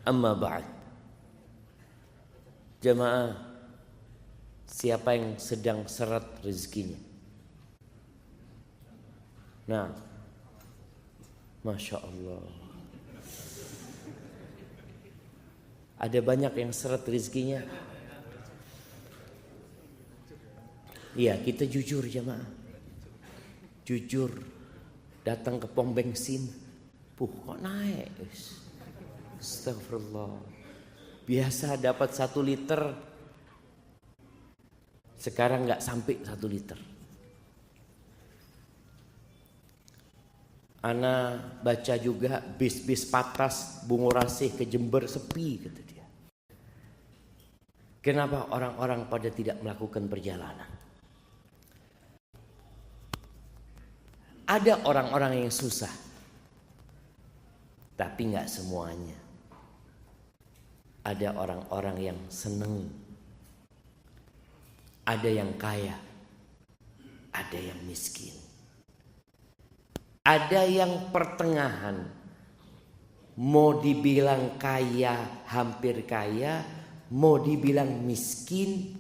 Amma ba'd. Jamaah, siapa yang sedang seret rezekinya? Nah, Masya Allah, ada banyak yang seret rezekinya. Iya, kita jujur jamaah, jujur. Datang ke pom bensin, kok naik? Astagfirullah. Biasa dapat 1 liter, sekarang nggak sampai 1 liter. Ana baca juga bis-bis Patras Bungurasih ke Jember sepi, kata dia. Kenapa orang-orang pada tidak melakukan perjalanan? Ada orang-orang yang susah, tapi nggak semuanya. Ada orang-orang yang seneng, ada yang kaya, ada yang miskin, ada yang pertengahan. Mau dibilang kaya, hampir kaya, mau dibilang miskin,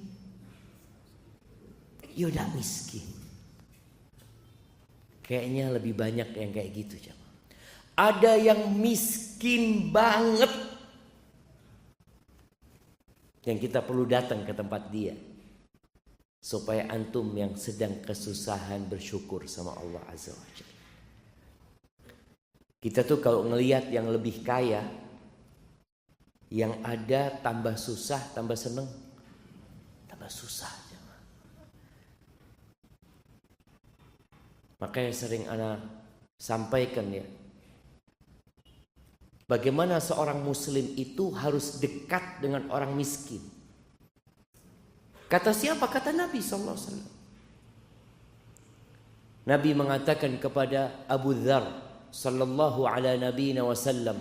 yaudah miskin. Kayaknya lebih banyak yang kayak gitu. Ada yang miskin banget, yang kita perlu datang ke tempat dia, supaya antum yang sedang kesusahan bersyukur sama Allah Azza wa Jalla. Kita tuh kalau ngelihat yang lebih kaya, yang ada tambah susah, tambah seneng, tambah susah. Makanya sering ana sampaikan ya, bagaimana seorang muslim itu harus dekat dengan orang miskin. Kata siapa? Kata Nabi SAW. Nabi mengatakan kepada Abu Dzar sallallahu ala nabiyina wasallam,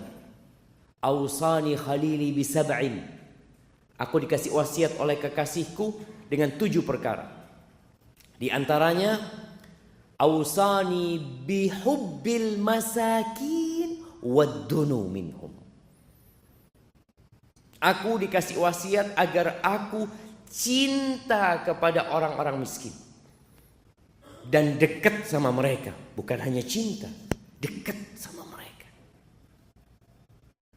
"Ausani khalili bisab'in." Aku dikasih wasiat oleh kekasihku dengan 7 perkara. Di antaranya, "Ausani bihubbil masakin waddunu minhum." Aku dikasih wasiat agar aku cinta kepada orang-orang miskin dan dekat sama mereka. Bukan hanya cinta, dekat sama mereka.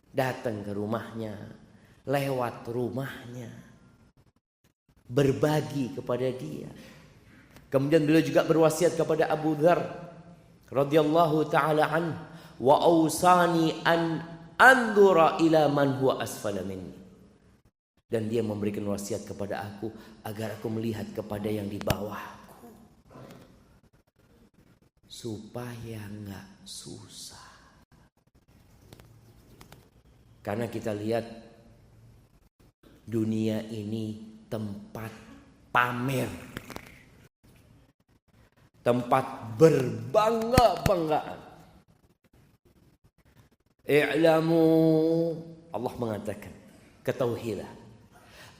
Datang ke rumahnya, lewat rumahnya, berbagi kepada dia. Kemudian beliau juga berwasiat kepada Abu Dzar radhiyallahu taala an, "Wa ausani an anzura ila man huwa asfala minni." Dan dia memberikan wasiat kepada aku agar aku melihat kepada yang di bawahku, supaya enggak susah. Karena kita lihat dunia ini tempat pamer, tempat berbangga-banggaan. I'lamu, Allah mengatakan, ketahuilah,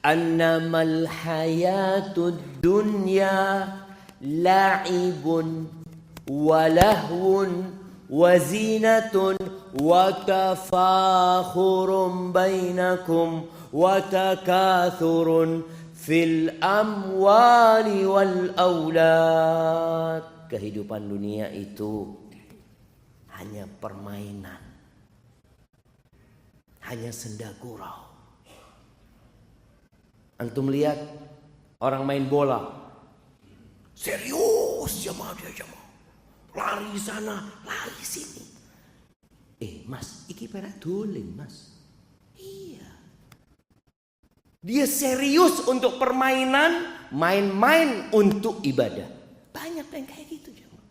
annamal hayatud dunya la'ibun wa lahwun wa zinatun wa tafakhurun bainakum wa takathurun fil amwali wal aulad. Kehidupan dunia itu hanya permainan, hanya senda gurau. Antum lihat orang main bola, serius jamaah dia jamaah, lari sana, lari sini. Mas, iki perak dolen mas. Iya. Dia serius untuk permainan, main-main untuk ibadah. Banyak yang kayak gitu jemaah.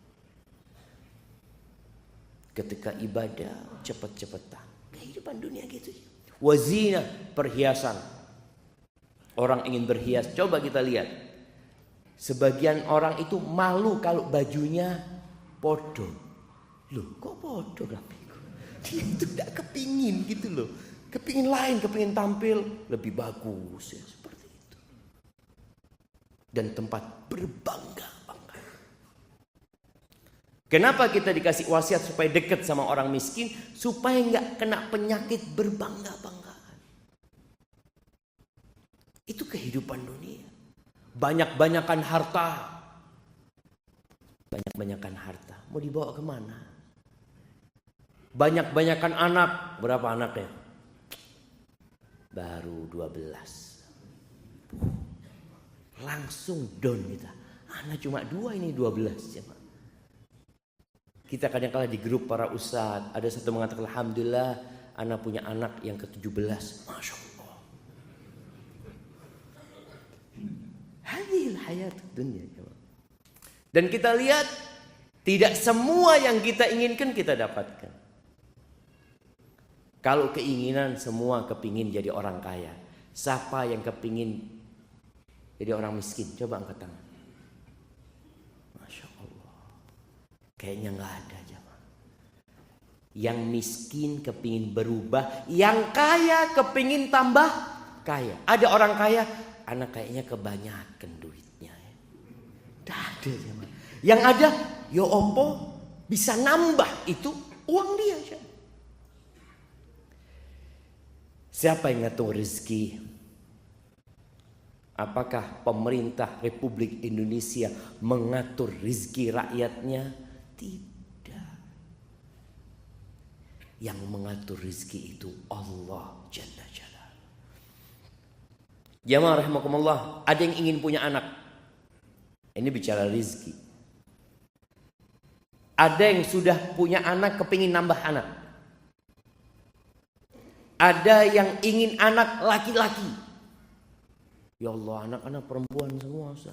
Ketika ibadah cepet-cepetan. Kehidupan dunia gitu. Wazina, perhiasan. Orang ingin berhias. Coba kita lihat. Sebagian orang itu malu kalau bajunya podo. Loh, kok podo rapiku? Dia itu tidak kepingin gitu loh. Kepingin lain, kepingin tampil lebih bagus ya, seperti itu. Dan tempat berbangga-bangga. Kenapa kita dikasih wasiat supaya dekat sama orang miskin? Supaya nggak kena penyakit berbangga-bangga. kehidupan dunia. Banyak-banyakan harta. Banyak-banyakan harta. Mau dibawa kemana? Banyak-banyakan anak. Berapa anaknya? Baru 12. Langsung down kita. Anak cuma 2, ini 12. Kita kadang-kala di grup para ustadz, ada satu mengatakan, alhamdulillah anak punya anak yang ke-17. Masya Allah. Hadhil hayat dunia. Dan kita lihat, tidak semua yang kita inginkan kita dapatkan. Kalau keinginan semua kepingin jadi orang kaya. Siapa yang kepingin jadi orang miskin? Coba angkat tangan. Masya Allah. Kayaknya nggak ada jemaah. Yang miskin kepingin berubah, yang kaya kepingin tambah kaya. Ada orang kaya, anak kayaknya kebanyakan duitnya. Tidak ada jemaah. Yang ada, ya opo bisa nambah itu uang dia. Siapa yang ngatur rezeki? Apakah pemerintah Republik Indonesia mengatur rezeki rakyatnya? Tidak. Yang mengatur rezeki itu Allah Jalla Jalla. Jamaah rahimakumullah, ada yang ingin punya anak. Ini bicara rezeki. Ada yang sudah punya anak kepingin nambah anak. Ada yang ingin anak laki-laki. Ya Allah, anak-anak perempuan semua Ustaz.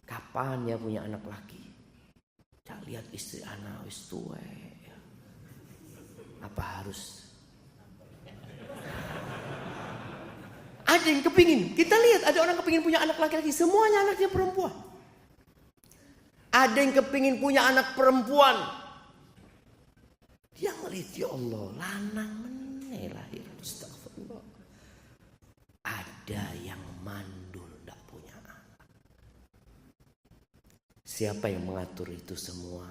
Kapan ya punya anak laki? Cak lihat istri anak wis tuwe. Apa harus? Ada yang kepingin. Kita lihat ada orang kepingin punya anak laki-laki. Semuanya anaknya perempuan. Ada yang kepingin punya anak perempuan. Dia melihat, ya Allah, lanang lahir. Astagfirullah. Ada yang mandul tidak punya anak. Siapa yang mengatur itu semua?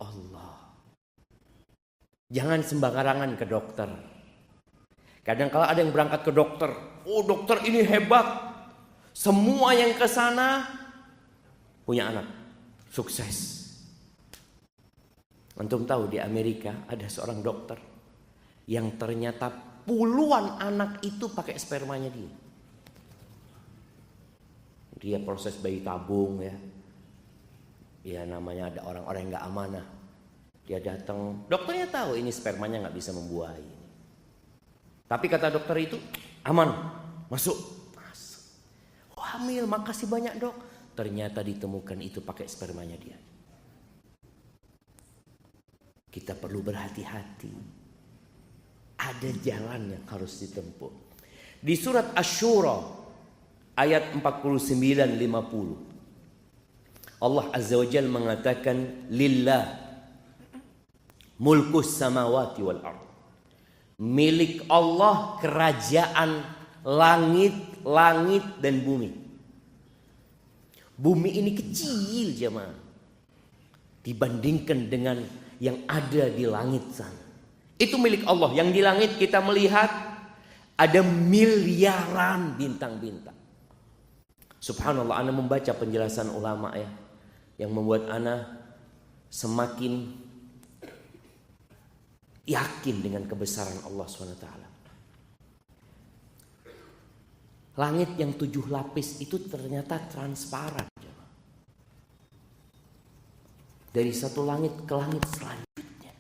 Allah. Jangan sembarangan ke dokter. Kadang kala ada yang berangkat ke dokter. Oh, dokter ini hebat. Semua yang ke sana punya anak. Sukses. Antum tahu di Amerika ada seorang dokter yang ternyata puluhan anak itu pakai spermanya dia. Dia proses bayi tabung ya. Ya namanya ada orang-orang yang nggak amanah. Dia datang, dokternya tahu ini spermanya nggak bisa membuahi. Tapi kata dokter itu aman, masuk. Oh, hamil, makasih banyak dok. Ternyata ditemukan itu pakai spermanya dia. Kita perlu berhati-hati. Ada jalan yang harus ditempuh. Di surat Asy-Syura ayat 49-50. Allah Azza wa Jalla mengatakan lillah mulkus samawati wal ard. Milik Allah kerajaan langit dan bumi. Bumi ini kecil jemaah dibandingkan dengan yang ada di langit sana. Itu milik Allah. Yang di langit kita melihat ada miliaran bintang-bintang. Subhanallah, ana membaca penjelasan ulama ya, yang membuat ana semakin yakin dengan kebesaran Allah SWT. Langit yang 7 lapis itu ternyata transparan. Dari satu langit ke langit selanjutnya.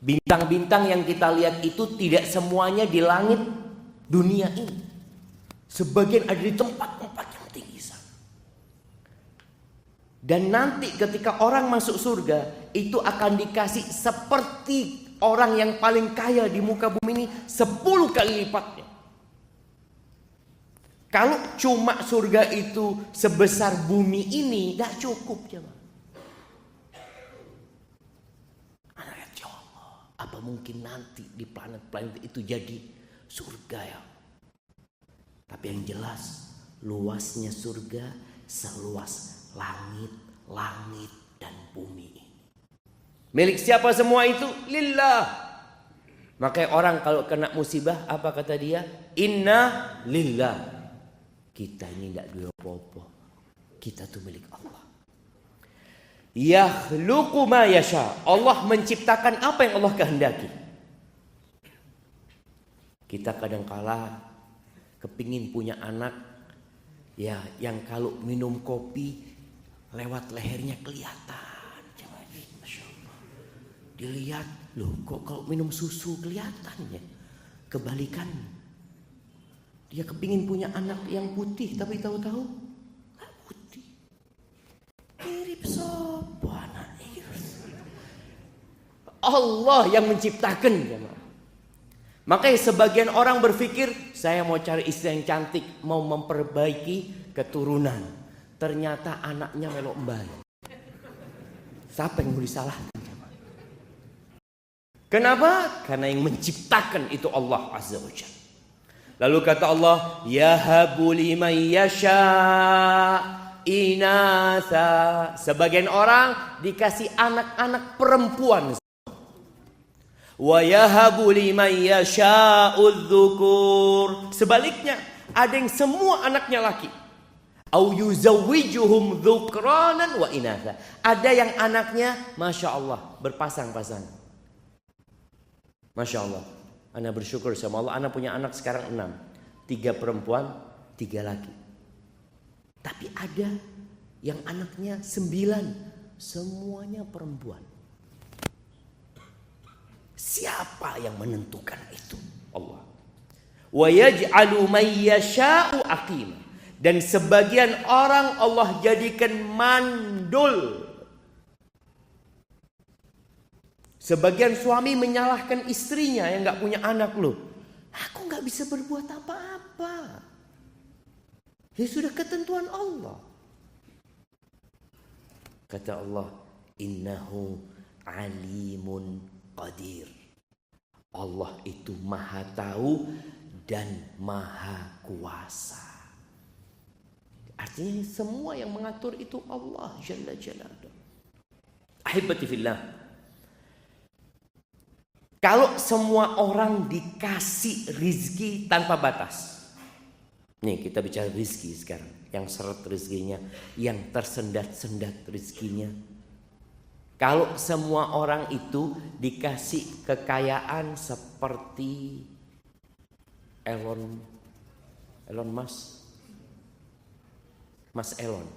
Bintang-bintang yang kita lihat itu tidak semuanya di langit dunia ini. Sebagian ada di tempat-tempat yang tinggi sana. Dan nanti ketika orang masuk surga, itu akan dikasih seperti orang yang paling kaya di muka bumi ini 10 kali lipatnya. Kalau cuma surga itu sebesar bumi ini, tidak cukup jemaah. Anak ya Allah, apa mungkin nanti di planet-planet itu jadi surga ya? Tapi yang jelas, luasnya surga seluas langit dan bumi ini. Milik siapa semua itu? Lillah. Makanya orang kalau kena musibah, apa kata dia? Inna lillah. Kita ini tidak dua apa-apa. Kita tuh milik Allah. Yakhluqu ma yasha. Allah menciptakan apa yang Allah kehendaki. Kita kadang-kala kepingin punya anak, ya, yang kalau minum kopi lewat lehernya kelihatan. Masya Allah. Dilihat, loh kok kalau minum susu kelihatan ya. Kebalikan. Dia kepingin punya anak yang putih, tapi tahu-tahu nggak putih. Mirip sopo anaknya. Allah yang menciptakan, jemaah. Makanya sebagian orang berpikir, saya mau cari istri yang cantik, mau memperbaiki keturunan. Ternyata anaknya melok mbay. Siapa yang mau disalahkan? Kenapa? Karena yang menciptakan itu Allah Azza wa Jalla. Lalu kata Allah, yahabu liman yasha inatha. Sebagian orang dikasih anak-anak perempuan. Wa yahabu liman yasha'udz dzukur. Sebaliknya, ada yang semua anaknya laki. Au yuzawwijuhum dzukranan wa inatha. Ada yang anaknya Masya Allah berpasang-pasang. Masya Allah. Ana bersyukur sama Allah, ana punya anak sekarang 6. 3 perempuan, 3 laki. Tapi ada yang anaknya 9. Semuanya perempuan. Siapa yang menentukan itu? Allah. Wa yaj'alu may yasha'u aqima. Dan sebagian orang Allah jadikan mandul. Sebagian suami menyalahkan istrinya yang gak punya anak loh. Aku gak bisa berbuat apa-apa. Ya sudah ketentuan Allah. Kata Allah, innahu alimun qadir. Allah itu maha tahu dan maha kuasa. Artinya semua yang mengatur itu Allah Jalla Jalaluhu. Ahibati fillah. Kalau semua orang dikasih rizki tanpa batas. Nih kita bicara rizki sekarang. Yang seret rizkinya, yang tersendat-sendat rizkinya. Kalau semua orang itu dikasih kekayaan seperti Elon Musk. Mas Elon.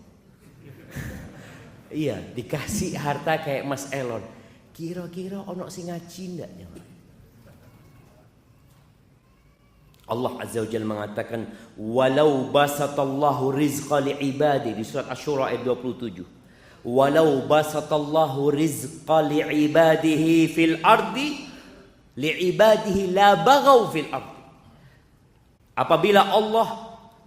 Iya, dikasih harta kayak Mas Elon. Kira-kira ono sing ngaji ndak ya? Allah Azza wa Jalla mengatakan walau basatallahu rizqa li'ibadi di surat Asy-Syura ayat 27. Walau basatallahu rizqa li'ibadihi fil ardi li'ibadihi la baghaw fil ardi. Apabila Allah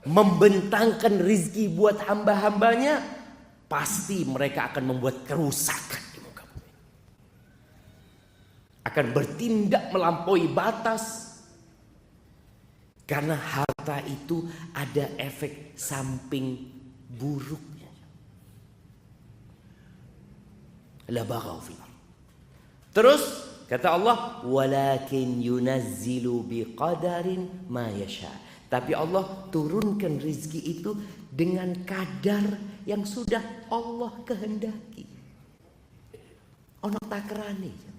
membentangkan rizki buat hamba-hambanya, pasti mereka akan membuat kerusakan. Akan bertindak melampaui batas. Karena harta itu ada efek samping buruknya. La baghaw fil ardh. Terus kata Allah, walakin yunazzilu biqadarin ma yasha. Tapi Allah turunkan rizki itu dengan kadar yang sudah Allah kehendaki. Ono takrane.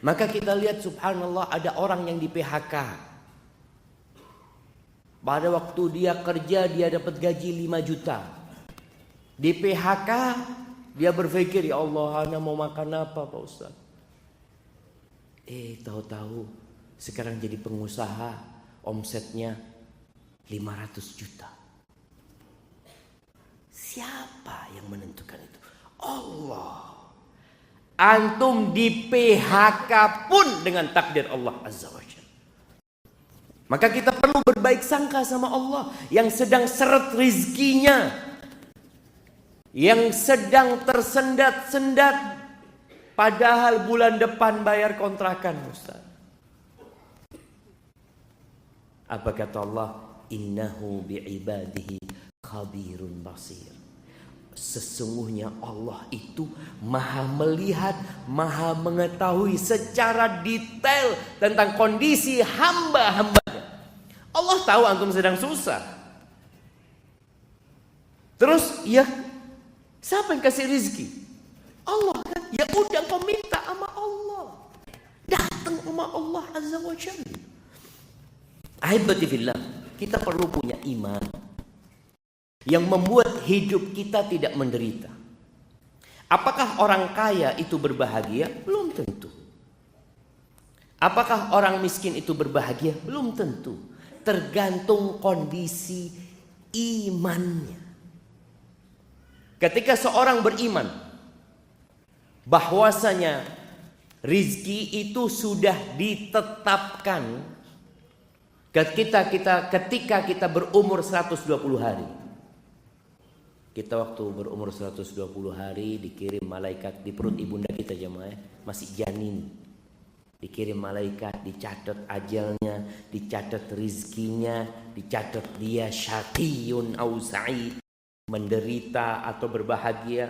Maka kita lihat subhanallah ada orang yang di PHK. Pada waktu dia kerja dia dapat gaji 5 juta. Di PHK dia berpikir, ya Allah, ana mau makan apa Pak Ustaz? Tahu-tahu sekarang jadi pengusaha, omsetnya 500 juta. Siapa yang menentukan itu? Allah. Antum di PHK pun dengan takdir Allah Azza wa Jalla. Maka kita perlu berbaik sangka sama Allah yang sedang seret rizkinya, yang sedang tersendat-sendat, padahal bulan depan bayar kontrakan, Ustaz. Apa kata Allah? Innahu bi'ibadihi khabirun basir. Sesungguhnya Allah itu maha melihat, maha mengetahui secara detail tentang kondisi hamba-hambanya. Allah tahu antum sedang susah. Terus ya, siapa yang kasih rizki? Allah kan. Ya udah kau minta sama Allah. Datang sama Allah Azza wa Jalla. Ahibati fillah, kita perlu punya iman yang membuat hidup kita tidak menderita. Apakah orang kaya itu berbahagia? Belum tentu. Apakah orang miskin itu berbahagia? Belum tentu. Tergantung kondisi imannya. Ketika seorang beriman bahwasanya rizki itu sudah ditetapkan ketika kita berumur 120 hari. Kita waktu berumur 120 hari dikirim malaikat di perut ibunda kita jemaah, masih janin. Dikirim malaikat, dicatat ajalnya, dicatat rizkinya, dicatat dia syaqiyun au sa'id, menderita atau berbahagia,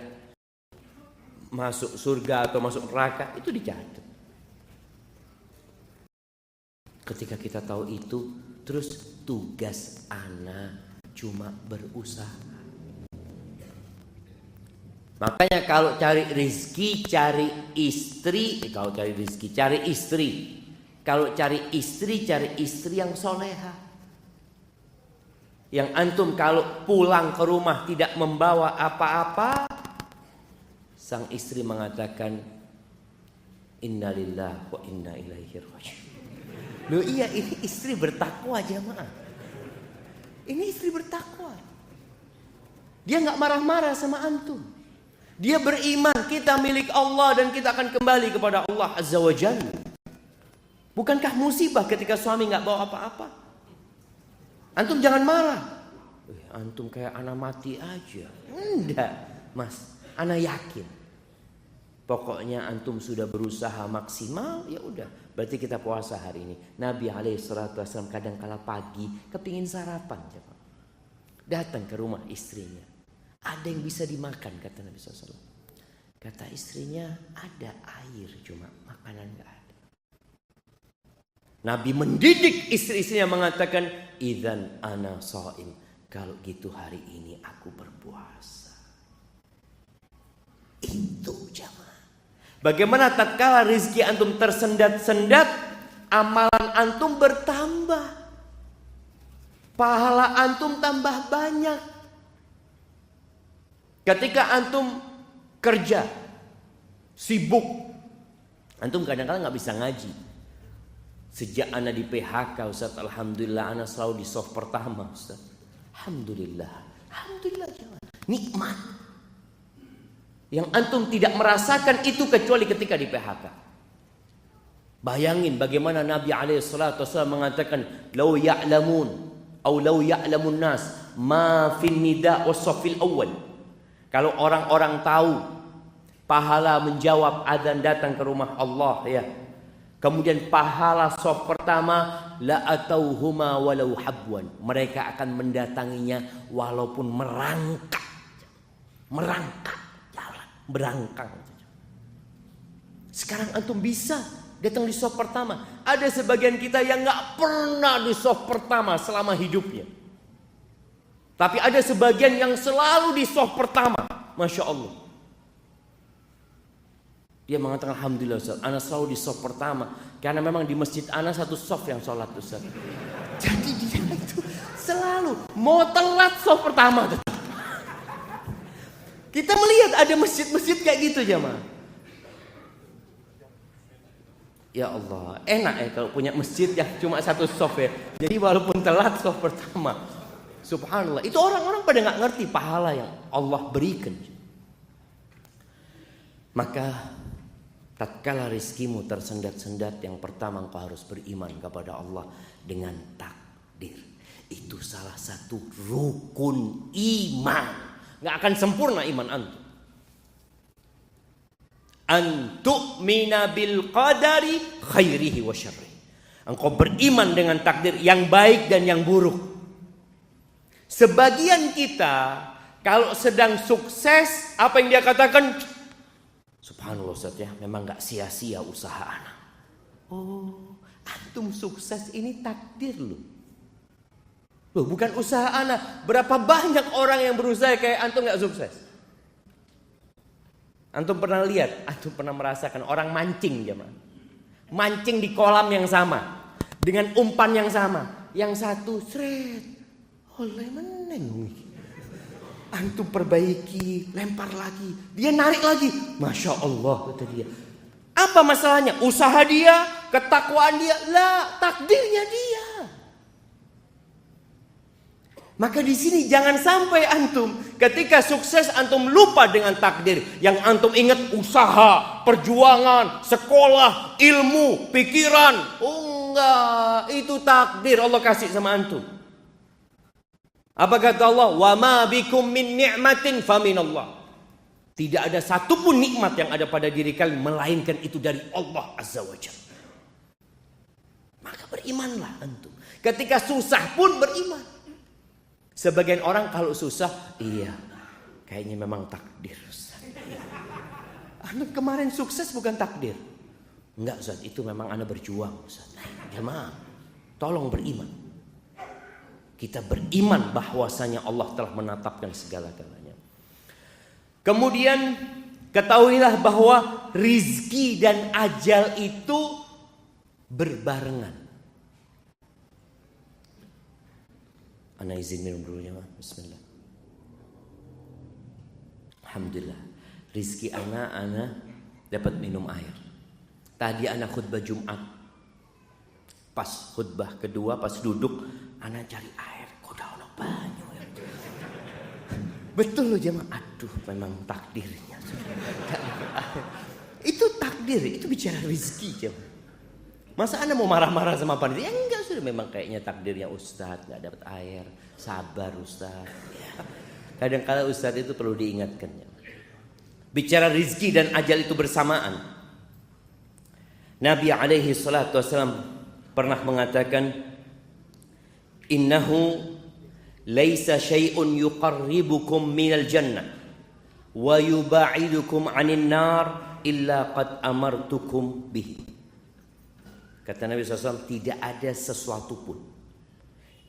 masuk surga atau masuk neraka, itu dicatat. Ketika kita tahu itu, terus tugas anak cuma berusaha. Makanya kalau cari rizki, cari istri. Kalau cari rizki, cari istri. Kalau cari istri yang soleha. Yang antum kalau pulang ke rumah tidak membawa apa-apa, sang istri mengatakan, innalillahi wa inna ilaihi raji'un. Loh iya, ini istri bertakwa jemaah. Ini istri bertakwa. Dia nggak marah-marah sama antum. Dia beriman kita milik Allah dan kita akan kembali kepada Allah Azza wa Jalla. Bukankah musibah ketika suami nggak bawa apa-apa? Antum jangan marah. Antum kayak anak mati aja. Enggak, Mas. Anak yakin. Pokoknya antum sudah berusaha maksimal, ya udah. Berarti kita puasa hari ini. Nabi SAW kadang kala pagi kepingin sarapan. Datang ke rumah istrinya. Ada yang bisa dimakan, kata Nabi SAW. Kata istrinya, ada air, cuma makanan gak ada. Nabi mendidik istri-istrinya mengatakan, idzan ana shaim. Kalau gitu hari ini aku berpuasa. Itu jamaah. Bagaimana tatkala rizki antum tersendat-sendat, amalan antum bertambah. Pahala antum tambah banyak. Ketika antum kerja, sibuk, antum kadang-kadang gak bisa ngaji. Sejak anak di PHK Ustaz, alhamdulillah anak selalu di soft pertama Ustaz. Alhamdulillah, alhamdulillah jangan. Nikmat. Yang antum tidak merasakan itu kecuali ketika di PHK. Bayangin bagaimana Nabi SAW mengatakan, "Lau ya'lamun, atau lau ya'lamun nas, ma fin nida was-saffil awal." Kalau orang-orang tahu pahala menjawab adzan datang ke rumah Allah ya. Kemudian pahala shaf pertama la atauhuma walau habwan. Mereka akan mendatanginya walaupun merangkak. Merangkak jalan, berangkang. Sekarang antum bisa datang di shaf pertama. Ada sebagian kita yang enggak pernah di shaf pertama selama hidupnya. Tapi ada sebagian yang selalu di shaf pertama. Masya Allah. Dia mengatakan, alhamdulillah Ustaz, ana selalu di shaf pertama. Karena memang di masjid ana satu shaf yang sholat Ustaz. Jadi dia itu selalu mau telat shaf pertama. Kita melihat ada masjid-masjid kayak gitu jemaah. Ya Allah, enak ya kalau punya masjid yang cuma satu shaf ya. Jadi walaupun telat shaf pertama. Subhanallah, itu orang-orang pada nggak ngerti pahala yang Allah berikan. Maka tatkala rizkimu tersendat-sendat, yang pertama engkau harus beriman kepada Allah dengan takdir. Itu salah satu rukun iman. Nggak akan sempurna iman antum. Antu'mina bil qadari khairihi wa syarrihi. Engkau beriman dengan takdir yang baik dan yang buruk. Sebagian kita Kalau sedang sukses, apa yang dia katakan? Subhanallah Ustaz ya, memang gak sia-sia usaha anak. Oh, antum sukses ini takdir loh. Loh, bukan usaha anak. Berapa banyak orang yang berusaha kayak antum gak sukses? Antum pernah lihat, antum pernah merasakan orang mancing jemaah. Mancing di kolam yang sama, dengan umpan yang sama. Yang satu seret, oleh meneng. Antum perbaiki, lempar lagi, dia narik lagi. Masya Allah kata dia. Apa masalahnya? Usaha dia, ketakwaan dia, lah takdirnya dia. Maka di sini jangan sampai antum ketika sukses antum lupa dengan takdir. Yang antum ingat usaha, perjuangan, sekolah, ilmu, pikiran. Oh enggak, itu takdir Allah kasih sama antum. Apa kata Allah? Wa ma bikum min ni'matin faminallah. Tidak ada satupun nikmat yang ada pada diri kalian melainkan itu dari Allah Azza wa Jalla. Maka berimanlah antum. Ketika susah pun beriman. Sebagian orang kalau susah, iya, kayaknya memang takdir. Anak kemarin sukses bukan takdir. Enggak Ustaz, itu memang anak berjuang Ustaz. Jemaah, tolong beriman. Kita beriman bahwasanya Allah telah menetapkan segala-galanya. Kemudian ketahuilah bahwa rizki dan ajal itu berbarengan. Ana izin minum dulu ya, bismillah. Alhamdulillah, rizki ana dapat minum air. Tadi ana khutbah Jumat. Pas khutbah kedua, pas duduk, ana cari air, kok ada banyak ya. Betul loh jemaah, aduh memang takdirnya. Itu takdir, itu bicara rezeki jemaah. Masa anda mau marah-marah sama panitia? Ya enggak, sudah memang kayaknya takdirnya Ustadz nggak dapat air, sabar Ustadz. Ya. Kadang-kadang Ustadz itu perlu diingatkan. Ya. Bicara rezeki dan ajal itu bersamaan. Nabi alaihi salatu wassalam pernah mengatakan, innahu laisa syai'un yuqarribukum minal jannah wa yuba'idukum 'anil nar illa qad amartukum bihi. Kata Nabi SAW, tidak ada sesuatu pun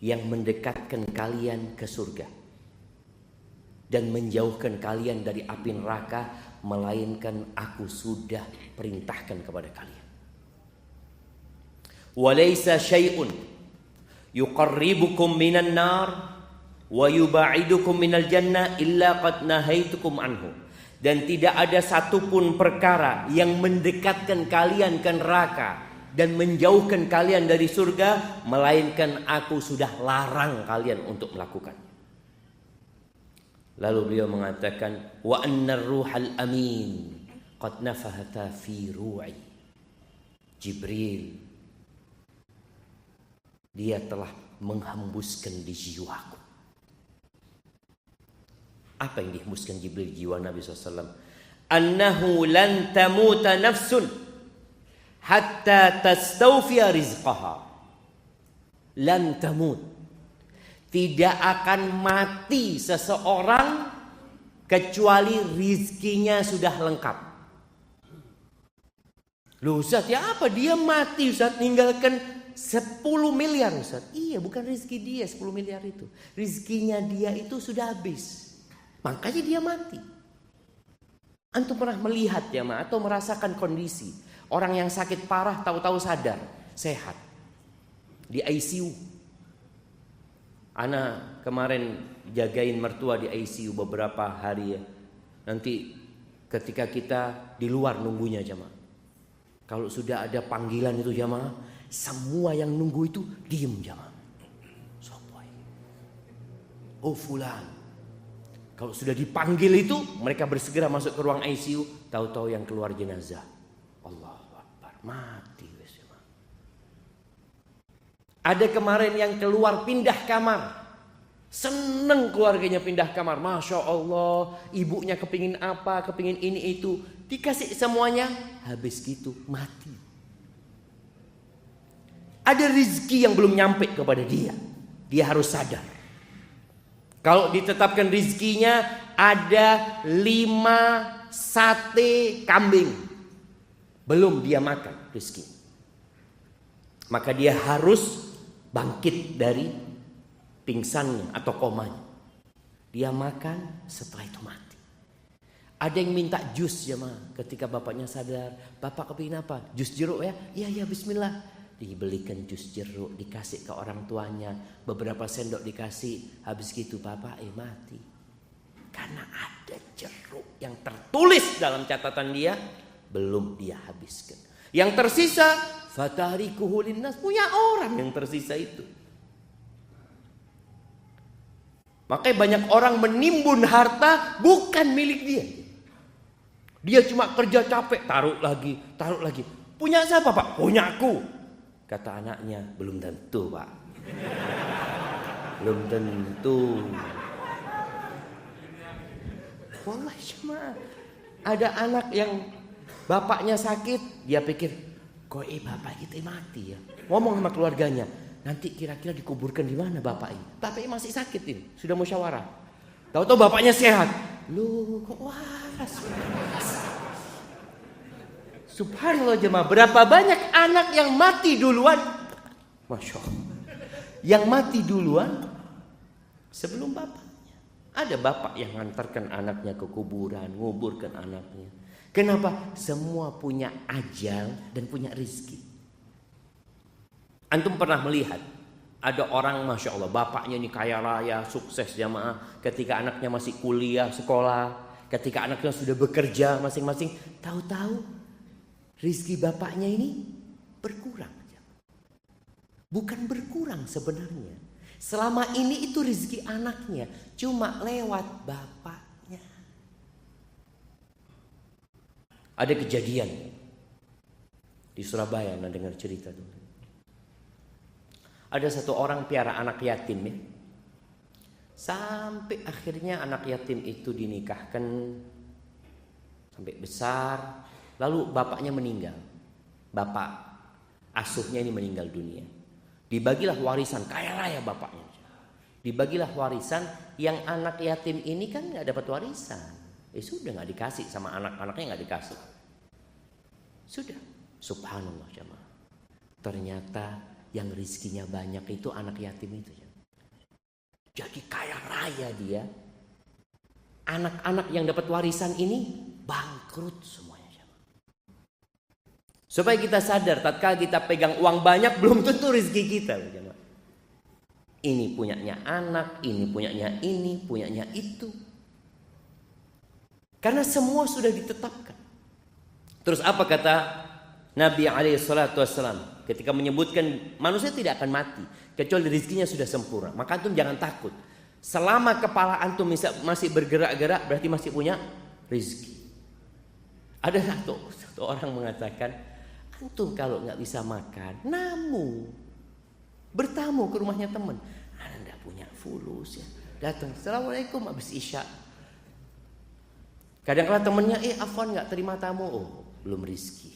yang mendekatkan kalian ke surga dan menjauhkan kalian dari api neraka melainkan aku sudah perintahkan kepada kalian. Walaysa syai'un yuqarribukum minan nar wa yuba'idukum minal jannah illa qad nahaitukum anhu. Dan tidak ada satupun perkara yang mendekatkan kalian ke neraka dan menjauhkan kalian dari surga melainkan aku sudah larang kalian untuk melakukannya. Lalu beliau mengatakan, wa annar ruhal amin qad nafahata fi ru'i. Jibril, dia telah menghembuskan di jiwaku. Apa yang dihembuskan Jibril jiwa Nabi SAW? Annahu lan tamuta nafsun hatta tastawfiya rizqaha. Lan tamut. Tidak akan mati seseorang kecuali rizkinya sudah lengkap. Loh Ustaz, ya apa dia mati Ustaz, ninggalkan 10 miliar Ustaz? Iya, bukan rizki dia 10 miliar itu. Rizkinya dia itu sudah habis. Makanya dia mati. Antum pernah melihat ya ma, atau merasakan kondisi orang yang sakit parah tahu-tahu sadar, sehat. Di ICU. Ana kemarin jagain mertua di ICU beberapa hari ya. Nanti ketika kita di luar nunggunya jamaah. Kalau sudah ada panggilan itu jamaah, semua yang nunggu itu diem jamaah. Sopoy. Oh fulan. Kalau sudah dipanggil itu mereka bersegera masuk ke ruang ICU, tahu-tahu yang keluar jenazah. Allahu Akbar, mati. Ada kemarin yang keluar pindah kamar. Seneng keluarganya pindah kamar. Masya Allah, ibunya kepingin apa, kepingin ini itu. Dikasih semuanya, habis gitu mati. Ada rezeki yang belum nyampe kepada dia. Dia harus sadar. Kalau ditetapkan rizkinya ada 5 sate kambing, belum dia makan rizki, maka dia harus bangkit dari pingsannya atau komanya. Dia makan, setelah itu mati. Ada yang minta jus ya ketika bapaknya sadar, bapak kepingin apa? Jus jeruk ya? Iya bismillah. Dibelikan jus jeruk, dikasih ke orang tuanya, beberapa sendok dikasih, habis gitu bapak mati. Karena ada jeruk yang tertulis dalam catatan dia, belum dia habiskan. Yang tersisa, fatarikuhu linnas, punya orang yang tersisa itu. Makanya banyak orang menimbun harta bukan milik dia. Dia cuma kerja capek, taruh lagi. Punya siapa pak? Punya aku. Kata anaknya, belum tentu pak. Belum tentu. Wallahi cuma ada anak yang bapaknya sakit, dia pikir, kok bapak kita mati ya. Ngomong sama keluarganya, nanti kira-kira dikuburkan di mana bapak ini? Bapak ini masih sakit ini, sudah musyawarah. Tahu-tahu bapaknya sehat. Loh, kok waras? Subhanallah jemaah, berapa banyak anak yang mati duluan? Masya Allah. Yang mati duluan sebelum bapaknya. Ada bapak yang mengantarkan anaknya ke kuburan, nguburkan anaknya. Kenapa? Semua punya ajal dan punya rizki. Antum pernah melihat ada orang Masya Allah, bapaknya ini kaya raya, sukses jamaah. Ketika anaknya masih kuliah, sekolah, ketika anaknya sudah bekerja masing-masing, tahu-tahu rizki bapaknya ini berkurang. Bukan berkurang sebenarnya. Selama ini itu rizki anaknya, cuma lewat bapaknya. Ada kejadian di Surabaya, anda dengar cerita tuh. Ada satu orang piara anak yatim ya. Sampai akhirnya anak yatim itu dinikahkan sampai besar. Lalu bapaknya meninggal. Bapak asuhnya ini meninggal dunia. Dibagilah warisan, kaya raya bapaknya. Dibagilah warisan, yang anak yatim ini kan gak dapat warisan. Sudah gak dikasih sama anak-anaknya, gak dikasih. Sudah. Subhanallah jemaah. Ternyata yang rizkinya banyak itu anak yatim itu. Jadi kaya raya dia. Anak-anak yang dapat warisan ini bangkrut semuanya. Supaya kita sadar, tatkala kita pegang uang banyak belum tentu rizki kita. Ini punyanya anak, ini punyanya ini, punyanya itu. Karena semua sudah ditetapkan. Terus apa kata Nabi SAW ketika menyebutkan manusia tidak akan mati kecuali rezekinya sudah sempurna. Maka antum jangan takut. Selama kepala antum masih bergerak-gerak berarti masih punya rezeki. Ada satu orang mengatakan, antum kalau nggak bisa makan, bertamu ke rumahnya teman. Anda punya fulus ya. Datang, assalamualaikum habis isya. Kadang-kadang temennya, afwan nggak terima tamu, belum rezeki.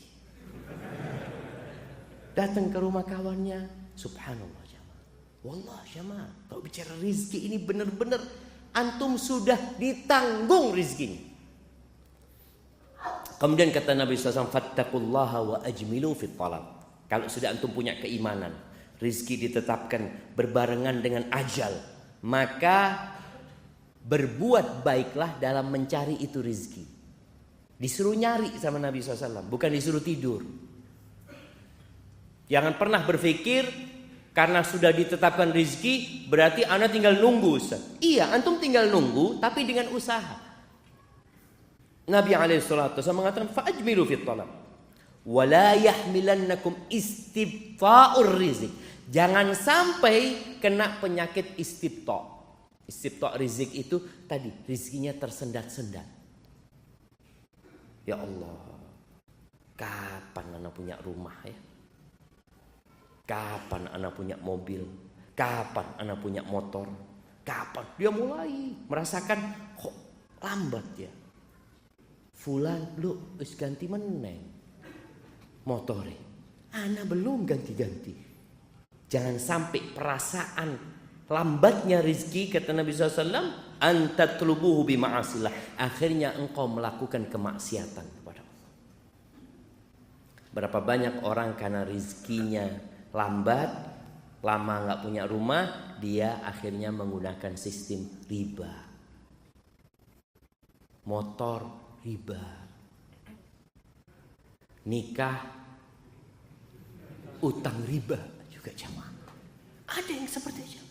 Datang ke rumah kawannya, subhanallah jamaah. Wallah jamaah, kalau bicara rizki ini benar-benar antum sudah ditanggung rizkinya. Kemudian kata Nabi SAW, fattaqullaha wa ajmilu fit talab. Kalau sudah antum punya keimanan, rizki ditetapkan berbarengan dengan ajal, maka berbuat baiklah dalam mencari itu rizki. Disuruh nyari sama Nabi SAW, bukan disuruh tidur. Jangan pernah berpikir karena sudah ditetapkan rizki berarti anda tinggal nunggu. Iya, antum tinggal nunggu tapi dengan usaha. Nabi SAW mengatakan fa'ajmilu fit talab wa la yahmilannakum istibta'ur rizq. Jangan sampai kena penyakit istibta'. Istibta' rizq itu tadi rizkinya tersendat-sendat. Ya Allah, kapan anak punya rumah ya? Kapan anak punya mobil? Kapan anak punya motor? Kapan? Dia mulai merasakan kok lambat ya. Fulan lu wis ganti meneng motore. Anak belum ganti-ganti. Jangan sampai perasaan lambatnya rizki, kata Nabi SAW, antatlubuhu bima'asillah, akhirnya engkau melakukan kemaksiatan kepada Allah. Berapa banyak orang karena rizkinya lambat, lama nggak punya rumah, dia akhirnya menggunakan sistem riba, motor riba, nikah utang riba juga jamaah. Ada yang seperti itu.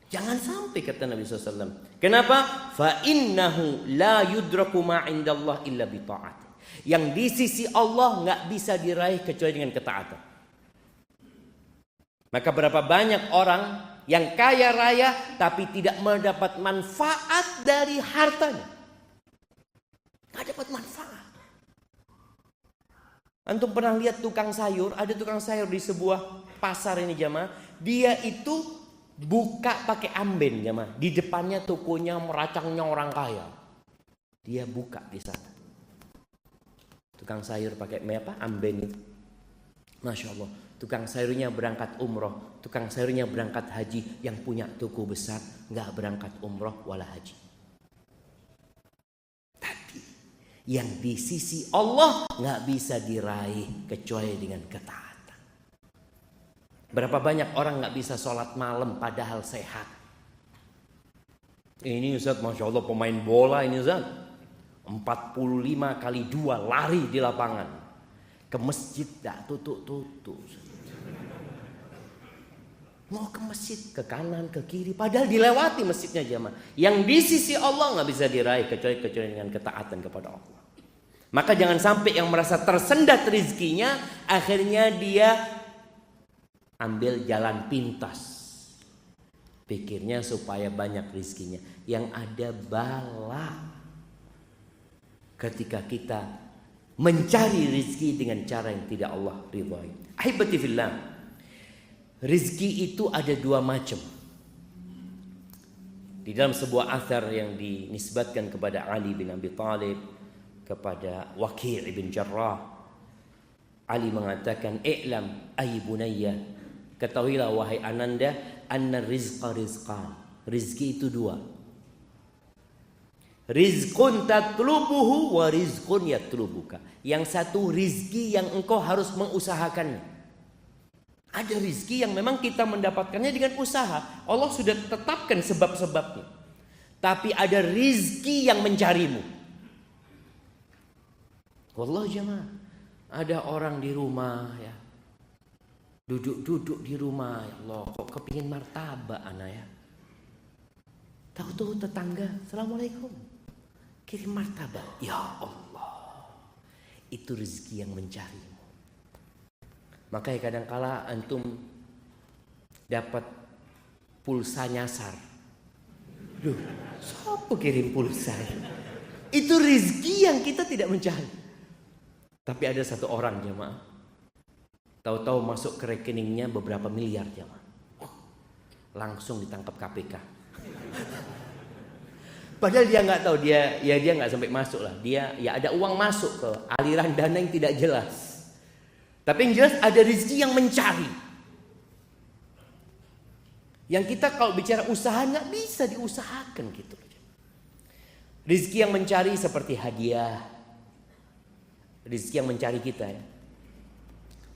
Jangan sampai, kata Nabi SAW. Kenapa? Fa innahu la yudraku ma indallah illa bi ta'at. Yang di sisi Allah nggak bisa diraih kecuali dengan ketaatan. Maka berapa banyak orang yang kaya raya tapi tidak mendapat manfaat dari hartanya. Nggak dapat manfaat. Antum pernah lihat tukang sayur? Ada tukang sayur di sebuah pasar ini jamaah. Dia itu buka pakai amben jamaah. Di depannya tokonya meracangnya orang kaya. Dia buka di sana. Tukang sayur pakai apa? Amben itu. Masya Allah. Tukang sayurnya berangkat umroh. Tukang sayurnya berangkat haji. Yang punya toko besar nggak berangkat umroh wala haji. Yang di sisi Allah nggak bisa diraih kecuali dengan ketaatan. Berapa banyak orang nggak bisa sholat malam padahal sehat. Ini Ustaz, Masya Allah pemain bola ini Ustaz. 45 kali 2 lari di lapangan. Ke masjid tak tutup-tutup. Mau ke masjid, ke kanan, ke kiri. Padahal dilewati masjidnya jamaah. Yang di sisi Allah nggak bisa diraih kecuali dengan ketaatan kepada Allah. Maka jangan sampai yang merasa tersendat rizkinya, akhirnya dia ambil jalan pintas. Pikirnya supaya banyak rizkinya. Yang ada bala. Ketika kita mencari rizki dengan cara yang tidak Allah ridhai. Ahibati fillah. Rizki itu ada 2 macam. Di dalam sebuah athar yang dinisbatkan kepada Ali bin Abi Thalib, kepada Waqi' bin Jarrah, Ali mengatakan, "I'lam ay bunayya, ketahuilah wahai ananda, anna rizqa rizqan." Rizki itu 2. Rizqun tatlubuhu wa rizqun yatlubuka. Yang satu rizki yang engkau harus mengusahakannya. Ada rizki yang memang kita mendapatkannya dengan usaha. Allah sudah tetapkan sebab-sebabnya. Tapi ada rizki yang mencarimu. Wallah jemaah, ada orang di rumah ya, duduk di rumah, ya Allah, kok kepingin martabak anak ya. Tahu-tahu tetangga, Assalamualaikum, kirim martabak. Ya Allah, itu rezeki yang mencarimu. Makanya kadangkala antum dapat pulsa nyasar. Duh, siapa kirim pulsa? Itu rezeki yang kita tidak mencari. Tapi ada satu orang jemaah, tahu-tahu masuk ke rekeningnya beberapa miliar jemaah. Langsung ditangkap KPK. Padahal dia nggak tahu, dia nggak sampai masuk lah. Dia ya ada uang masuk ke aliran dana yang tidak jelas. Tapi yang jelas ada rezeki yang mencari. Yang kita kalau bicara usaha nggak bisa diusahakan gitu. Rezeki yang mencari seperti hadiah. Rezeki yang mencari kita ya.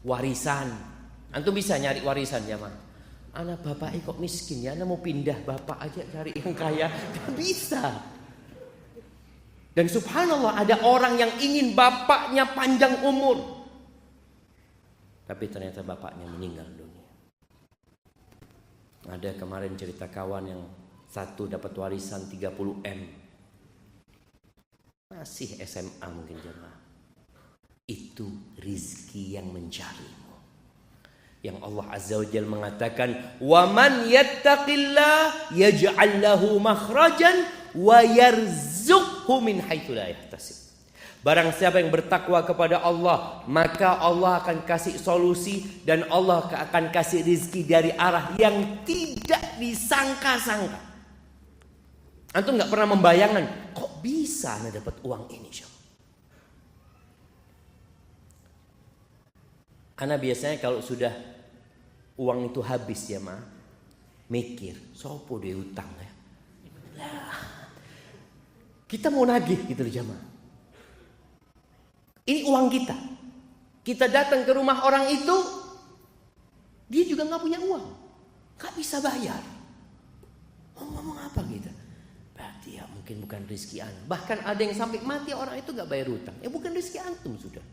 Warisan. Antum bisa nyari warisan ya mah. Anak bapak kok miskin ya, anak mau pindah bapak aja cari yang kaya. Tidak bisa. Dan subhanallah ada orang yang ingin bapaknya panjang umur. Tapi ternyata bapaknya meninggal dunia. Ada kemarin cerita kawan yang satu dapat warisan 30 M. Masih SMA mungkin jemaah. Itu rizki yang mencarimu. Yang Allah Azza wa Jalla mengatakan, "Wa man yattaqillah yaj'al lahu makhrajan wa yarzuqhu min haitsu la yahtasib." Barang siapa yang bertakwa kepada Allah, maka Allah akan kasih solusi dan Allah akan kasih rizki dari arah yang tidak disangka-sangka. Antum nggak pernah membayangkan, kok bisa anda dapat uang ini? Ana biasanya kalau sudah uang itu habis ya ma, Mikir, sopo dia utang ya. Kita mau nagih gitu loh jamaah. Ini uang kita. Kita datang ke rumah orang itu, dia juga nggak punya uang, nggak bisa bayar. Ngomong apa gitu? Berarti ya mungkin bukan rezeki antum. Bahkan ada yang sampai mati orang itu nggak bayar utang. Ya bukan rezeki antum sudah.